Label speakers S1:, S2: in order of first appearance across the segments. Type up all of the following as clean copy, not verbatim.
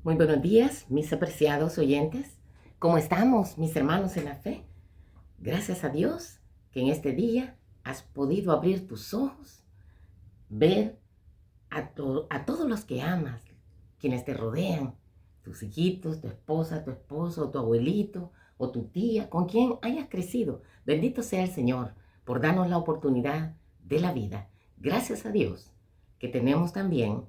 S1: Muy buenos días, mis apreciados oyentes. ¿Cómo estamos, mis hermanos en la fe? Gracias a Dios que en este día has podido abrir tus ojos, ver a todos los que amas, quienes te rodean, tus hijitos, tu esposa, tu esposo, tu abuelito o tu tía, con quien hayas crecido. Bendito sea el Señor por darnos la oportunidad de la vida. Gracias a Dios que tenemos también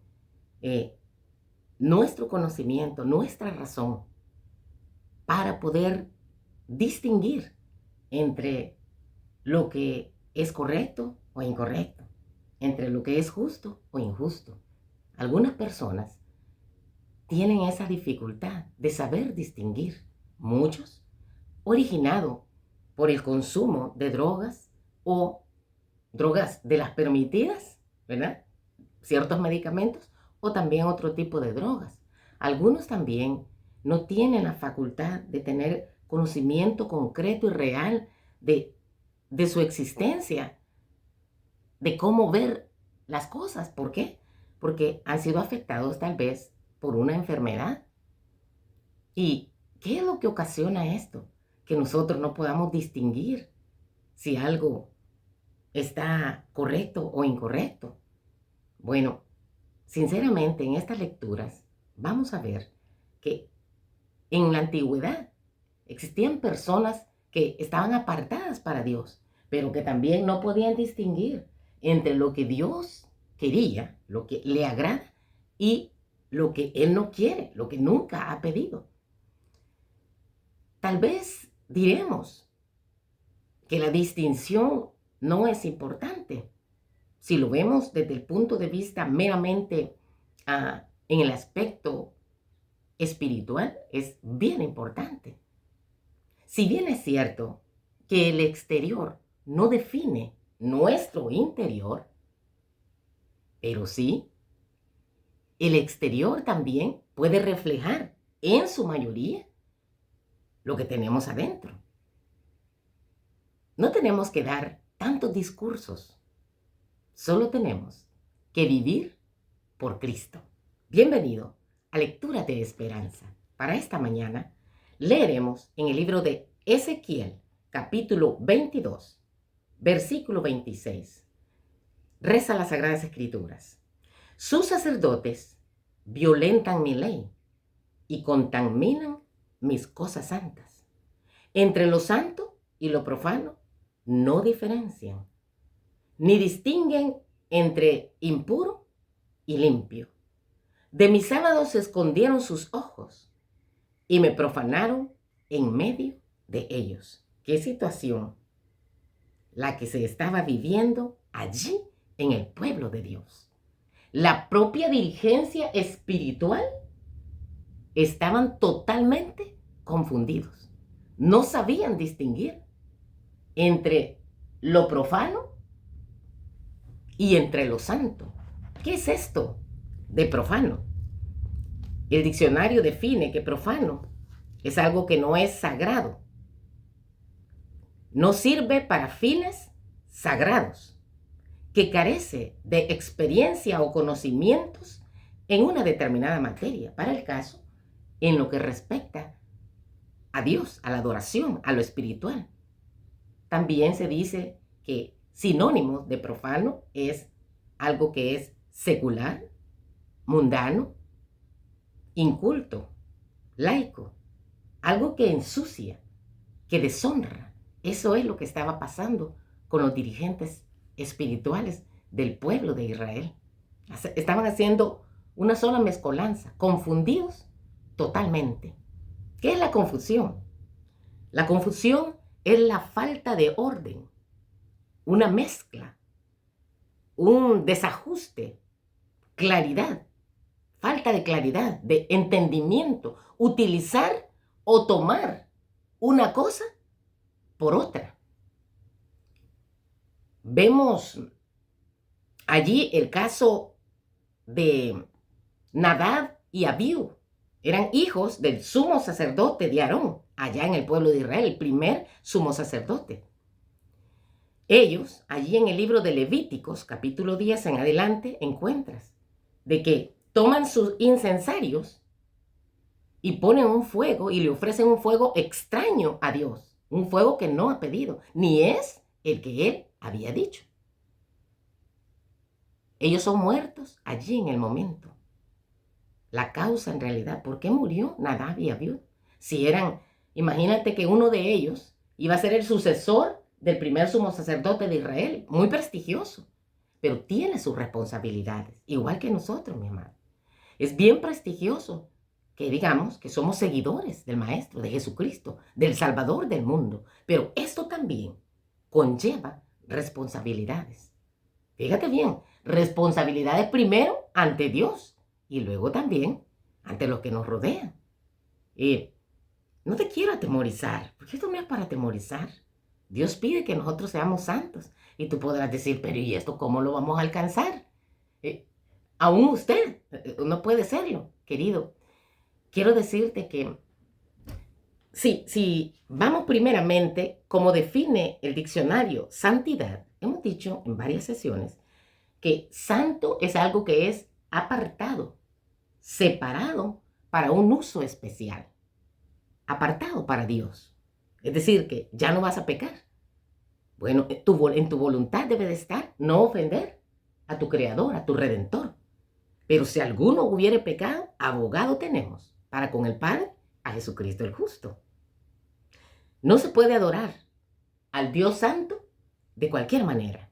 S1: nuestro conocimiento, nuestra razón para poder distinguir entre lo que es correcto o incorrecto, entre lo que es justo o injusto. Algunas personas tienen esa dificultad de saber distinguir. Muchos, originado por el consumo de drogas o drogas de las permitidas, ¿verdad? Ciertos medicamentos o también otro tipo de drogas. Algunos también no tienen la facultad de tener conocimiento concreto y real de su existencia, de cómo ver las cosas. ¿Por qué? Porque han sido afectados tal vez por una enfermedad. ¿Y qué es lo que ocasiona esto? Que nosotros no podamos distinguir si algo está correcto o incorrecto. Bueno, sinceramente en estas lecturas vamos a ver que en la antigüedad existían personas que estaban apartadas para Dios, pero que también no podían distinguir entre lo que Dios quería, lo que le agrada, y lo que Él no quiere, lo que nunca ha pedido. Tal vez diremos que la distinción no es importante. Si lo vemos desde el punto de vista meramente en el aspecto espiritual, es bien importante. Si bien es cierto que el exterior no define nuestro interior, pero sí, el exterior también puede reflejar en su mayoría lo que tenemos adentro. No tenemos que dar tantos discursos, solo tenemos que vivir por Cristo. Bienvenido a Lectura de Esperanza. Para esta mañana leeremos en el libro de Ezequiel, capítulo 22, versículo 26. Reza las Sagradas Escrituras. Sus sacerdotes violentan mi ley y contaminan mis cosas santas. Entre lo santo y lo profano no diferencian, ni distinguen entre impuro y limpio. De mis sábados se escondieron sus ojos y me profanaron en medio de ellos. ¿Qué situación la que se estaba viviendo allí en el pueblo de Dios? La propia dirigencia espiritual estaban totalmente confundidos. No sabían distinguir entre lo profano y entre lo santo. ¿Qué es esto de profano? El diccionario define que profano es algo que no es sagrado. No sirve para fines sagrados, que carece de experiencia o conocimientos en una determinada materia, para el caso, en lo que respecta a Dios, a la adoración, a lo espiritual. También se dice que sinónimo de profano es algo que es secular, mundano, inculto, laico, algo que ensucia, que deshonra. Eso es lo que estaba pasando con los dirigentes espirituales del pueblo de Israel. Estaban haciendo una sola mezcolanza, confundidos totalmente. ¿Qué es la confusión? La confusión es la falta de orden, una mezcla, un desajuste, claridad, falta de claridad, de entendimiento, utilizar o tomar una cosa por otra. Vemos allí el caso de Nadab y Abiú. Eran hijos del sumo sacerdote de Aarón, allá en el pueblo de Israel, el primer sumo sacerdote. Ellos, allí en el libro de Levíticos, capítulo 10 en adelante, encuentras de que toman sus incensarios y ponen un fuego y le ofrecen un fuego extraño a Dios, un fuego que no ha pedido, ni es el que él había dicho. Ellos son muertos allí en el momento. La causa en realidad, ¿por qué murió Nadab y Abiú? Si eran, imagínate que uno de ellos iba a ser el sucesor del primer sumo sacerdote de Israel, muy prestigioso, pero tiene sus responsabilidades, igual que nosotros, mi amado. Es bien prestigioso que digamos que somos seguidores del Maestro, de Jesucristo, del Salvador del mundo, pero esto también conlleva responsabilidades. Fíjate bien, responsabilidades primero ante Dios y luego también ante los que nos rodean. No te quiero atemorizar, porque esto no es para atemorizar. Dios pide que nosotros seamos santos. Y tú podrás decir, pero ¿y esto cómo lo vamos a alcanzar? Aún usted no puede serlo, querido. Quiero decirte que si vamos primeramente, como define el diccionario santidad, hemos dicho en varias sesiones que santo es algo que es apartado, separado para un uso especial, apartado para Dios. Es decir, que ya no vas a pecar. Bueno, en tu voluntad debe de estar no ofender a tu Creador, a tu Redentor. Pero si alguno hubiere pecado, abogado tenemos para con el Padre, a Jesucristo el justo. No se puede adorar al Dios Santo de cualquier manera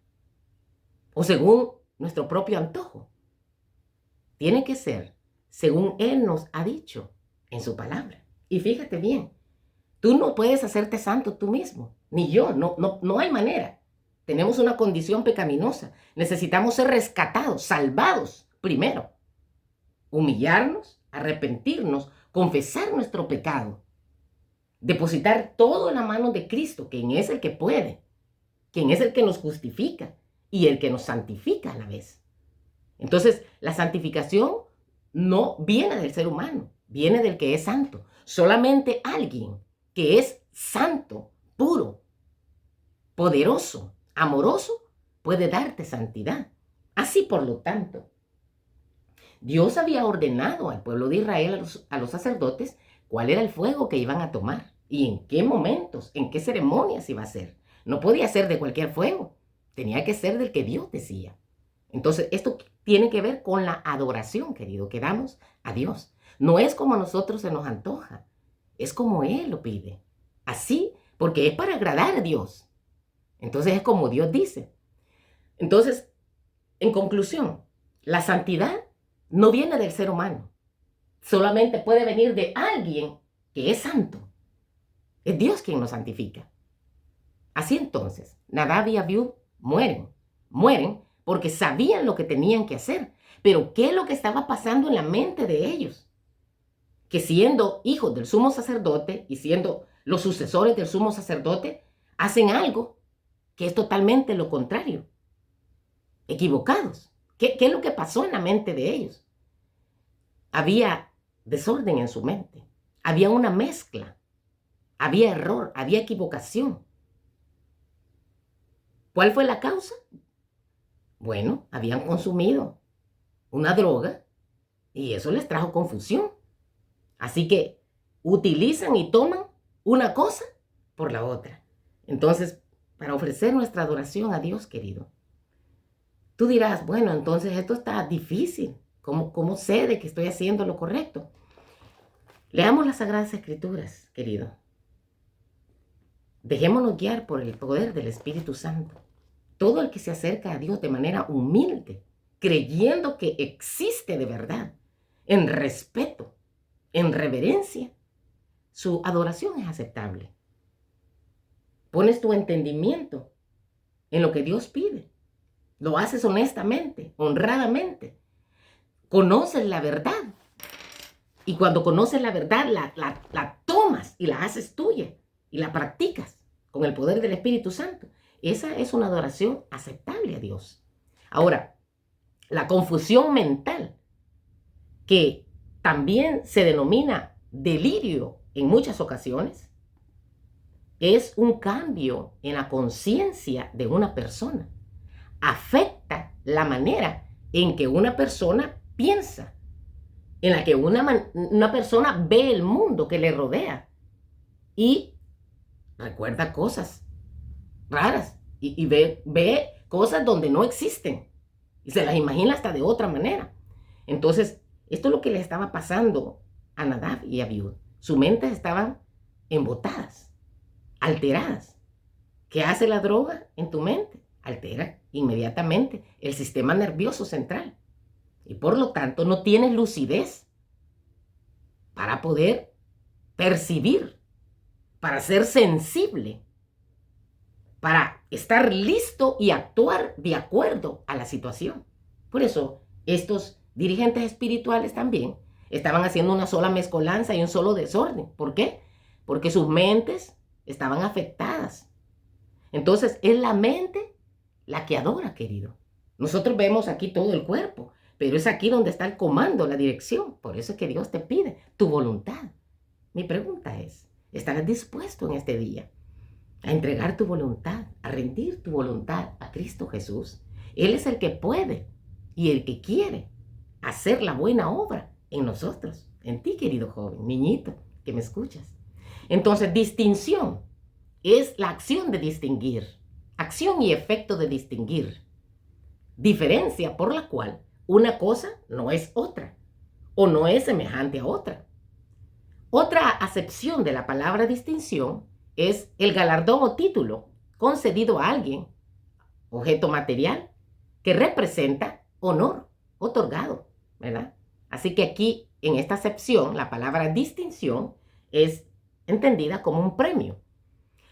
S1: o según nuestro propio antojo. Tiene que ser según Él nos ha dicho en su palabra. Y fíjate bien, tú no puedes hacerte santo tú mismo, ni yo, no hay manera. Tenemos una condición pecaminosa. Necesitamos ser rescatados, salvados primero. Humillarnos, arrepentirnos, confesar nuestro pecado. Depositar todo en la mano de Cristo, quien es el que puede, quien es el que nos justifica y el que nos santifica a la vez. Entonces, la santificación no viene del ser humano, viene del que es santo. Solamente alguien que es santo, puro, poderoso, amoroso, puede darte santidad. Así, por lo tanto, Dios había ordenado al pueblo de Israel, a los sacerdotes, cuál era el fuego que iban a tomar y en qué momentos, en qué ceremonias iba a ser. No podía ser de cualquier fuego, tenía que ser del que Dios decía. Entonces, esto tiene que ver con la adoración, querido, que damos a Dios. No es como a nosotros se nos antoja, es como Él lo pide. Así, porque es para agradar a Dios. Entonces, es como Dios dice. Entonces, en conclusión, la santidad no viene del ser humano. Solamente puede venir de alguien que es santo. Es Dios quien nos santifica. Así entonces, Nadab y Abiú mueren. Mueren porque sabían lo que tenían que hacer. Pero ¿qué es lo que estaba pasando en la mente de ellos? Que siendo hijos del sumo sacerdote y siendo los sucesores del sumo sacerdote, hacen algo que es totalmente lo contrario. Equivocados. ¿Qué es lo que pasó en la mente de ellos? Había desorden en su mente. Había una mezcla. Había error, había equivocación. ¿Cuál fue la causa? Bueno, habían consumido una droga y eso les trajo confusión. Así que utilizan y toman una cosa por la otra. Entonces, para ofrecer nuestra adoración a Dios, querido, tú dirás, bueno, entonces esto está difícil. ¿Cómo sé de que estoy haciendo lo correcto? Leamos las Sagradas Escrituras, querido. Dejémonos guiar por el poder del Espíritu Santo. Todo el que se acerca a Dios de manera humilde, creyendo que existe de verdad, en respeto, en reverencia, su adoración es aceptable. Pones tu entendimiento en lo que Dios pide. Lo haces honestamente, honradamente. Conoces la verdad. Y cuando conoces la verdad, la tomas y la haces tuya y la practicas con el poder del Espíritu Santo. Esa es una adoración aceptable a Dios. Ahora, la confusión mental, que también se denomina delirio en muchas ocasiones, es un cambio en la conciencia de una persona. Afecta la manera en que una persona piensa, en la que una persona ve el mundo que le rodea y recuerda cosas raras y ve cosas donde no existen y se las imagina hasta de otra manera. Entonces, esto es lo que le estaba pasando a Nadab y a Abiud. Sus mentes estaban embotadas, alteradas. ¿Qué hace la droga en tu mente? Altera inmediatamente el sistema nervioso central. Y por lo tanto no tienes lucidez para poder percibir, para ser sensible, para estar listo y actuar de acuerdo a la situación. Por eso, estos dirigentes espirituales también estaban haciendo una sola mezcolanza y un solo desorden. ¿Por qué? Porque sus mentes estaban afectadas. Entonces, es la mente la que adora, querido. Nosotros vemos aquí todo el cuerpo, pero es aquí donde está el comando, la dirección. Por eso es que Dios te pide tu voluntad. Mi pregunta es, ¿estarás dispuesto en este día a entregar tu voluntad, a rendir tu voluntad a Cristo Jesús? Él es el que puede y el que quiere hacer la buena obra en nosotros, en ti, querido joven, niñito, que me escuchas. Entonces, distinción es la acción de distinguir, acción y efecto de distinguir, diferencia por la cual una cosa no es otra o no es semejante a otra. Otra acepción de la palabra distinción es el galardón o título concedido a alguien, objeto material, que representa honor otorgado, ¿verdad? Así que aquí, en esta acepción, la palabra distinción es entendida como un premio.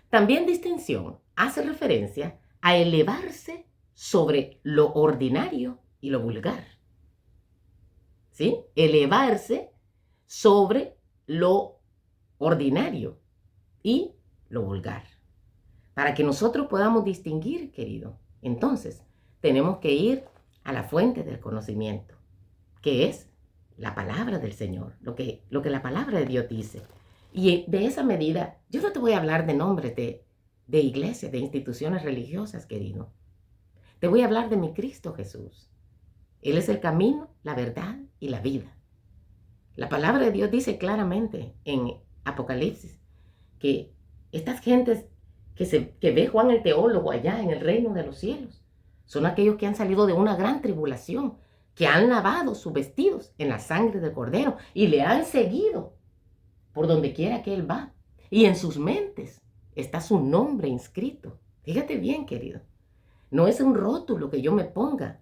S1: También distinción hace referencia a elevarse sobre lo ordinario y lo vulgar. ¿Sí? Elevarse sobre lo ordinario y lo vulgar. Para que nosotros podamos distinguir, querido, entonces tenemos que ir a la fuente del conocimiento, que es la palabra del Señor, lo que la palabra de Dios dice. Y de esa medida, yo no te voy a hablar de nombres de iglesias, de instituciones religiosas, querido. Te voy a hablar de mi Cristo Jesús. Él es el camino, la verdad y la vida. La palabra de Dios dice claramente en Apocalipsis que estas gentes que ve Juan el teólogo allá en el reino de los cielos son aquellos que han salido de una gran tribulación, que han lavado sus vestidos en la sangre del Cordero y le han seguido por donde quiera que él va. Y en sus mentes está su nombre inscrito. Fíjate bien, querido. No es un rótulo que yo me ponga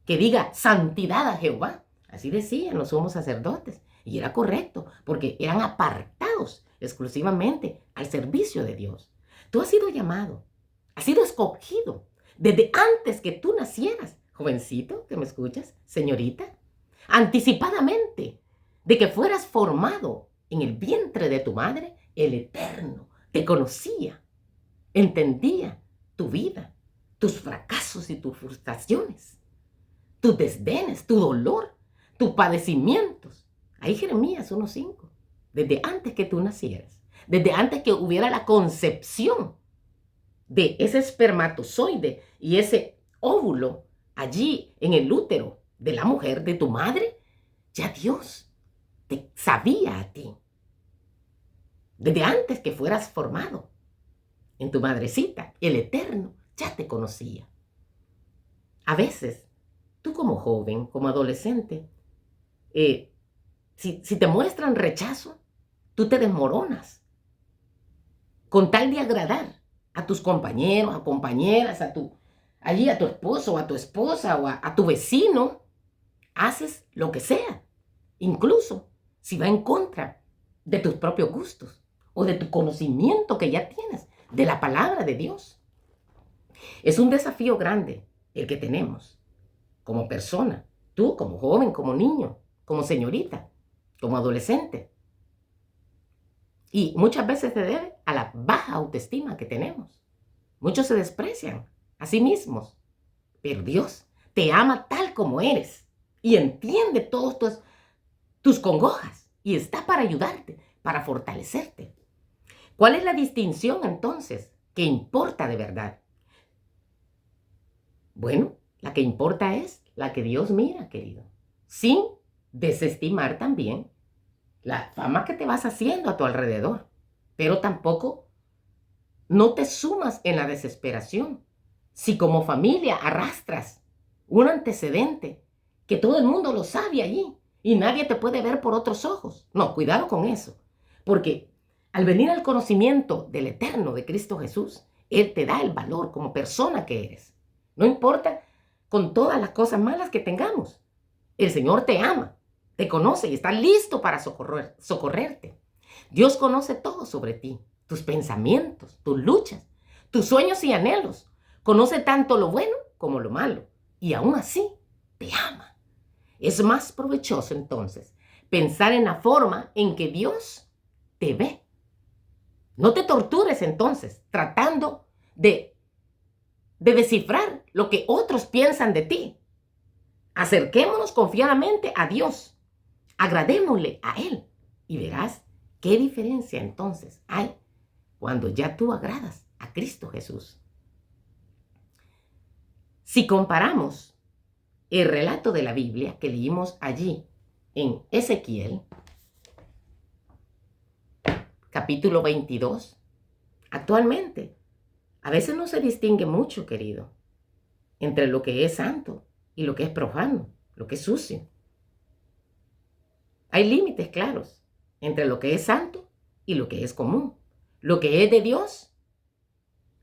S1: que diga santidad a Jehová. Así decían los sumos sacerdotes. Y era correcto, porque eran apartados exclusivamente al servicio de Dios. Tú has sido llamado, has sido escogido desde antes que tú nacieras, jovencito que me escuchas, señorita, anticipadamente de que fueras formado en el vientre de tu madre. El Eterno te conocía, entendía tu vida, tus fracasos y tus frustraciones, tus desdenes, tu dolor, tus padecimientos. Ahí Jeremías 1:5. Desde antes que tú nacieras, desde antes que hubiera la concepción de ese espermatozoide y ese óvulo allí en el útero de la mujer, de tu madre, ya Dios te sabía a ti. Desde antes que fueras formado en tu madrecita, el Eterno ya te conocía. A veces, tú como joven, como adolescente, si te muestran rechazo, tú te desmoronas con tal de agradar a tus compañeros, a compañeras, a tu esposo o a tu esposa o a tu vecino. Haces lo que sea, incluso si va en contra de tus propios gustos o de tu conocimiento que ya tienes de la palabra de Dios. Es un desafío grande el que tenemos como persona, tú como joven, como niño, como señorita, como adolescente. Y muchas veces se debe a la baja autoestima que tenemos. Muchos se desprecian a sí mismos, pero Dios te ama tal como eres y entiende todos tus congojas y está para ayudarte, para fortalecerte. ¿Cuál es la distinción entonces que importa de verdad? Bueno, la que importa es la que Dios mira, querido, sin desestimar también la fama que te vas haciendo a tu alrededor, pero tampoco no te sumas en la desesperación. Si como familia arrastras un antecedente que todo el mundo lo sabe allí y nadie te puede ver por otros ojos, no, cuidado con eso, porque al venir al conocimiento del eterno de Cristo Jesús, Él te da el valor como persona que eres. No importa con todas las cosas malas que tengamos. El Señor te ama, te conoce y está listo para socorrerte. Dios conoce todo sobre ti, tus pensamientos, tus luchas, tus sueños y anhelos. Conoce tanto lo bueno como lo malo y aún así te ama. Es más provechoso entonces pensar en la forma en que Dios te ve. No te tortures entonces tratando de descifrar lo que otros piensan de ti. Acerquémonos confiadamente a Dios. Agradémosle a Él y verás qué diferencia entonces hay cuando ya tú agradas a Cristo Jesús. Si comparamos el relato de la Biblia que leímos allí en Ezequiel, capítulo 22, actualmente a veces no se distingue mucho, querido, entre lo que es santo y lo que es profano, lo que es sucio. Hay límites claros entre lo que es santo y lo que es común, lo que es de Dios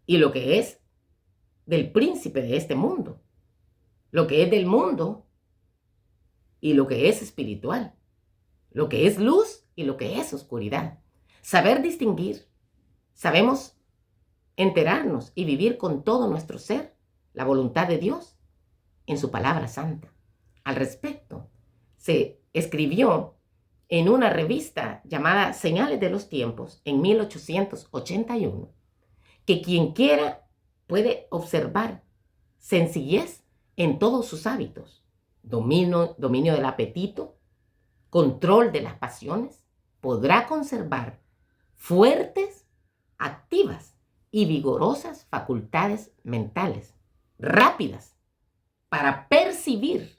S1: y lo que es del príncipe de este mundo, lo que es del mundo y lo que es espiritual, lo que es luz y lo que es oscuridad. Saber distinguir, sabemos enterarnos y vivir con todo nuestro ser la voluntad de Dios en su palabra santa. Al respecto, se escribió en una revista llamada Señales de los Tiempos en 1881 que quien quiera puede observar sencillez en todos sus hábitos, dominio del apetito, control de las pasiones, podrá conservar fuertes, activas y vigorosas facultades mentales, rápidas, para percibir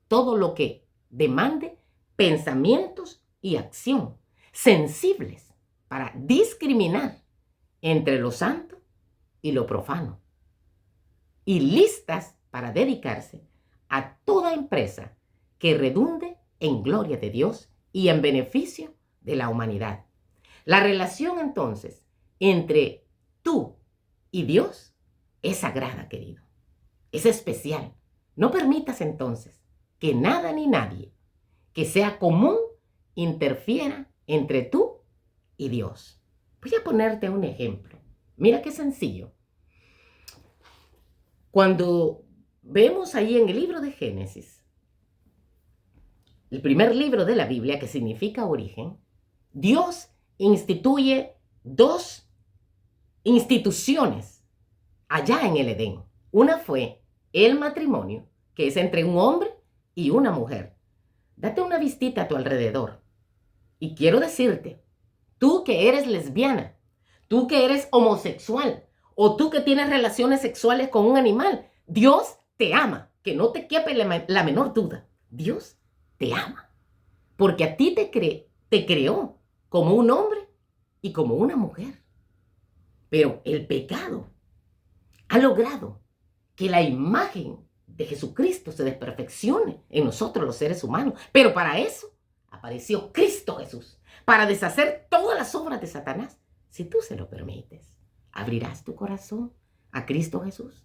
S1: todo lo que demande pensamientos y acción, sensibles para discriminar entre lo santo y lo profano, y listas para dedicarse a toda empresa que redunde en gloria de Dios y en beneficio de la humanidad. La relación entonces entre tú y Dios es sagrada, querido. Es especial. No permitas entonces que nada ni nadie que sea común interfiera entre tú y Dios. Voy a ponerte un ejemplo. Mira qué sencillo. Cuando vemos ahí en el libro de Génesis, el primer libro de la Biblia, que significa origen, Dios instituye dos instituciones allá en el Edén. Una fue el matrimonio, que es entre un hombre y una mujer. Date una vistita a tu alrededor. Y quiero decirte, tú que eres lesbiana, tú que eres homosexual, o tú que tienes relaciones sexuales con un animal, Dios te ama, que no te quepe la menor duda. Dios te ama, porque a ti te creó como un hombre y como una mujer. Pero el pecado ha logrado que la imagen de Jesucristo se desperfeccione en nosotros los seres humanos. Pero para eso apareció Cristo Jesús, para deshacer todas las obras de Satanás. Si tú se lo permites, ¿abrirás tu corazón a Cristo Jesús?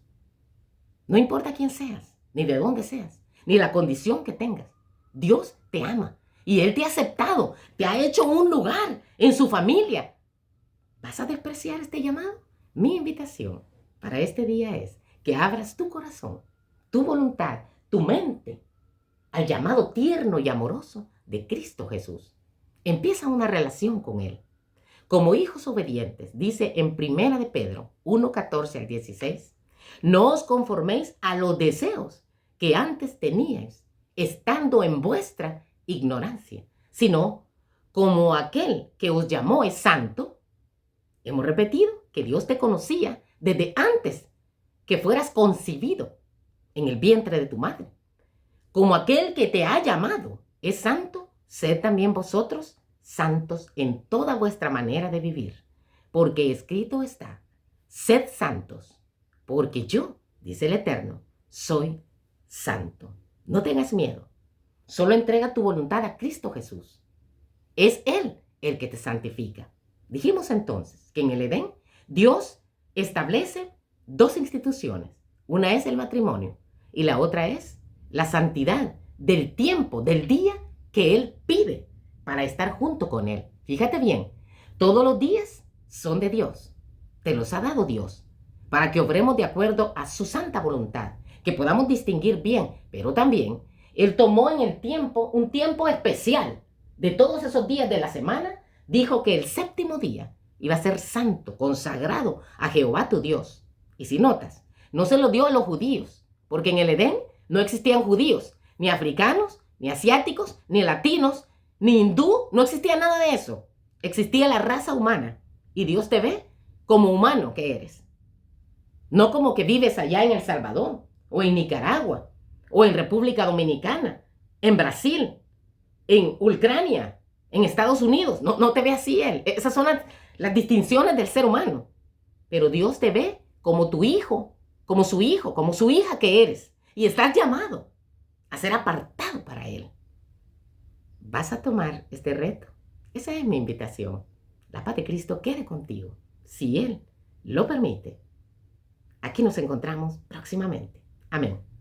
S1: No importa quién seas, ni de dónde seas, ni la condición que tengas. Dios te ama y Él te ha aceptado, te ha hecho un lugar en su familia. ¿Vas a despreciar este llamado? Mi invitación para este día es que abras tu corazón, tu voluntad, tu mente al llamado tierno y amoroso de Cristo Jesús. Empieza una relación con Él. Como hijos obedientes, dice en 1 de Pedro 1:14 al 16, no os conforméis a los deseos que antes teníais, estando en vuestra ignorancia, sino como aquel que os llamó es santo. Hemos repetido que Dios te conocía desde antes que fueras concebido en el vientre de tu madre. Como aquel que te ha llamado es santo, sed también vosotros santos en toda vuestra manera de vivir, porque escrito está, sed santos, porque yo, dice el Eterno, soy santo. No tengas miedo, solo entrega tu voluntad a Cristo Jesús. Es Él el que te santifica. Dijimos entonces que en el Edén Dios establece dos instituciones. Una es el matrimonio y la otra es la santidad del tiempo, del día que Él pide para estar junto con Él. Fíjate bien, todos los días son de Dios. Te los ha dado Dios para que obremos de acuerdo a su santa voluntad, que podamos distinguir bien, pero también Él tomó en el tiempo un tiempo especial de todos esos días de la semana. Dijo que el séptimo día iba a ser santo, consagrado a Jehová tu Dios. Y si notas, no se lo dio a los judíos, porque en el Edén no existían judíos, ni africanos, ni asiáticos, ni latinos, ni hindú, no existía nada de eso. Existía la raza humana. Y Dios te ve como humano que eres. No como que vives allá en El Salvador, o en Nicaragua, o en República Dominicana, en Brasil, en Ucrania, en Estados Unidos. No te ve así Él. Esas son las distinciones del ser humano. Pero Dios te ve como tu hijo, como su hija que eres. Y estás llamado a ser apartado para Él. ¿Vas a tomar este reto? Esa es mi invitación. La paz de Cristo quede contigo, si Él lo permite. Aquí nos encontramos próximamente. Amén.